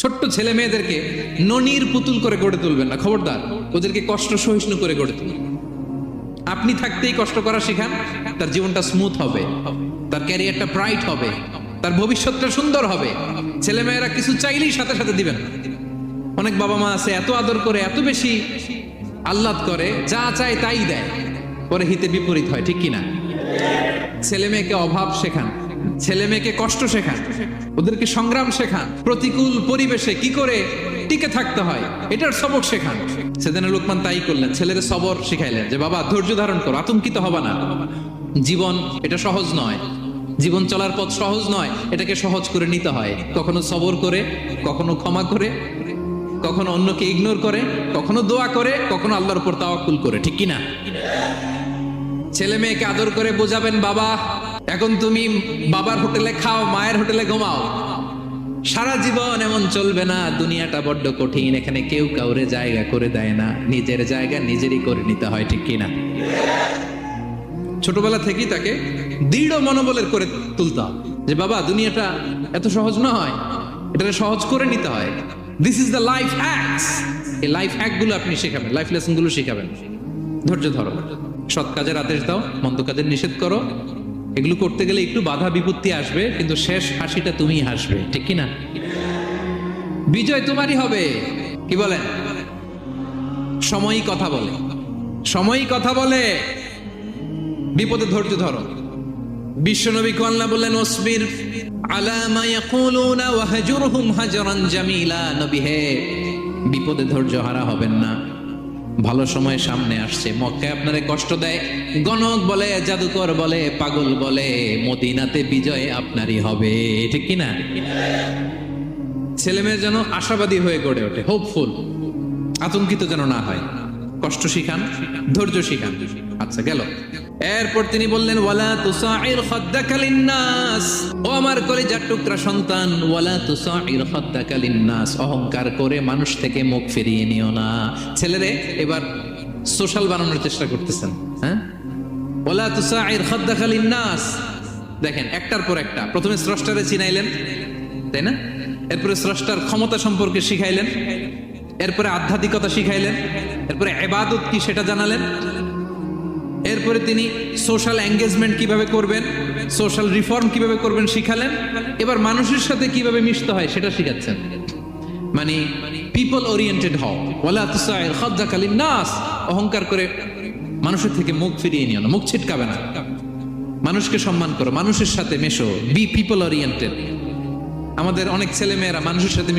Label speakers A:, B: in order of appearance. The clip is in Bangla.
A: ছোট্ট ছেলে মেয়েদেরকে ননির পুতুল করে গড়ে তুলবেন না, খবরদার। ওদেরকে কষ্ট সহিষ্ণু করে গড়ে তুলবেন। আপনি থাকতেই কষ্ট করা শিখান, তার জীবনটা স্মুথ হবে, তার ক্যারিয়ারটা ব্রাইট হবে, তার ভবিষ্যৎটা সুন্দর হবে। ছেলে মেয়েরা কিছু চাইলেই সাথে সাথে দিবেন। অনেক বাবা মা আছে এত আদর করে, এত বেশি আহ্লাদ করে, যা চায় তাই দেয়, পরে হিতে বিপরীত হয়, ঠিক কিনা? ছেলে মেয়েকে অভাব শেখান, ছেলে মেয়েকে কষ্ট শেখান, ওদেরকে সংগ্রাম শেখান, প্রতিকূল পরিবেশে কি করে টিকে থাকতে হয় এটার সবক শেখান। সেদিন লোকমান তাই করলেন, ছেলেদের সবর শিখাইলেন যে বাবা ধৈর্য ধারণ করো, আতঙ্কিত হবা না। জীবন এটা সহজ নয়, জীবন চলার পথ সহজ নয়, এটাকে সহজ করে নিতে হয়। কখনো সবর করে, কখনো ক্ষমা করে, কখনো অন্যকে ইগনোর করে, কখনো দোয়া করে, কখনো আল্লাহর উপর তাওয়াক্কুল করে, ঠিক কিনা? ছেলে মেয়েকে আদর করে বোঝাবেন, বাবা এখন তুমি বাবার হোটেলে খাও, মায়ের হোটেলে ঘুমাও। সারা জীবন এমন চলবে না, দুনিয়াটা বড্ড কঠিন, এখানে কেউ কাউরে জায়গা করে দেয় না, নিজের জায়গা নিজেরই করে নিতে হয়, ঠিক কিনা? ছোটবেলা থেকেই তাকে দৃঢ় মনোবলের করে তুলতে হবে যে বাবা দুনিয়াটা এত সহজ নয়, এটাকে সহজ করে নিতে হয়। This is the life hacks. এই লাইফ হ্যাক গুলো আপনি শেখাবেন, লাইফ লেসন গুলো শিখাবেন। ধৈর্য ধরো, সৎ কাজের আদেশ দাও, মন্দ কাজের নিষেধ করো। এগুলো করতে গেলে একটু বাধা বিপত্তি আসবে, কিন্তু শেষ হাসিটা তুমিই হাসবে, ঠিক কিনা? বিজয় তোমারই হবে। কি বলেন? সময়ই কথা বলে, সময়ই কথা বলে। বিপদে ধৈর্য ধরো। বিশ্বনবী আল্লাহ বললেন ওসবির আলা মা ইয়াকুলুনা ওয়াহজুরহুম হাজরান জামিলা। নবী হে, বিপদে ধৈর্য হারা হবেন না। ভালো সময় সামনে আসছে, মক্কায় আপনারে কষ্ট দেয়, গণক বলে, জাদুকর বলে, পাগল বলে, মদিনাতে বিজয় আপনারই হবে, ঠিক কিনা? ছেলে মেয়ে যেন আশাবাদী হয়ে গড়ে ওঠে, হোপফুল, আতঙ্কিত যেন না হয়। কষ্ট শিখান, ধৈর্য শিখান। আচ্ছা গেল। এরপর তিনি বললেন ওয়ালা তুসাইর খাদ্দাকা লিন্নাস। ও আমার কলিজার টুকরা সন্তান, ওয়ালা তুসাইর খাদ্দাকা লিন্নাস। অহংকার করে মানুষ থেকে মুখ ফিরিয়ে নিও না। ছেলেরে এবার সোশ্যাল বানানোর চেষ্টা করতেছেন, হ্যাঁ? ওয়ালা তুসাইর খাদ্দাকা লিন্নাস। দেখেন একটার পর একটা, প্রথমে স্রষ্টারে চিনাইলেন, তাই না? এরপরে স্রষ্টার ক্ষমতা সম্পর্কে শিখাইলেন, এরপরে আধ্যাত্মিকতা শিখাইলেন, এরপরে ইবাদত কি সেটা জানালেন, এরপরে তিনি সোশ্যাল এঙ্গেজমেন্ট কিভাবে করবেন, সোশ্যাল রিফর্ম কিভাবে করবেন শিখালেন। এবার মানুষের সাথে কিভাবে মিশতে হয় সেটা শিখাচ্ছেন। মানে পিপল ওরিয়েন্টেড হও। ওয়ালা তুসাইর খাদ্দাকা লিন্নাস। অহংকার করে মানুষের থেকে মুখ ফিরিয়ে নিও না, মুখ ছিটকাবে না। মানুষকে সম্মান করো, মানুষের সাথে মেশো, বি পিপল ওরিয়েন্টেড। আমাদের অনেক ছেলে মেয়েরা মানুষের সাথে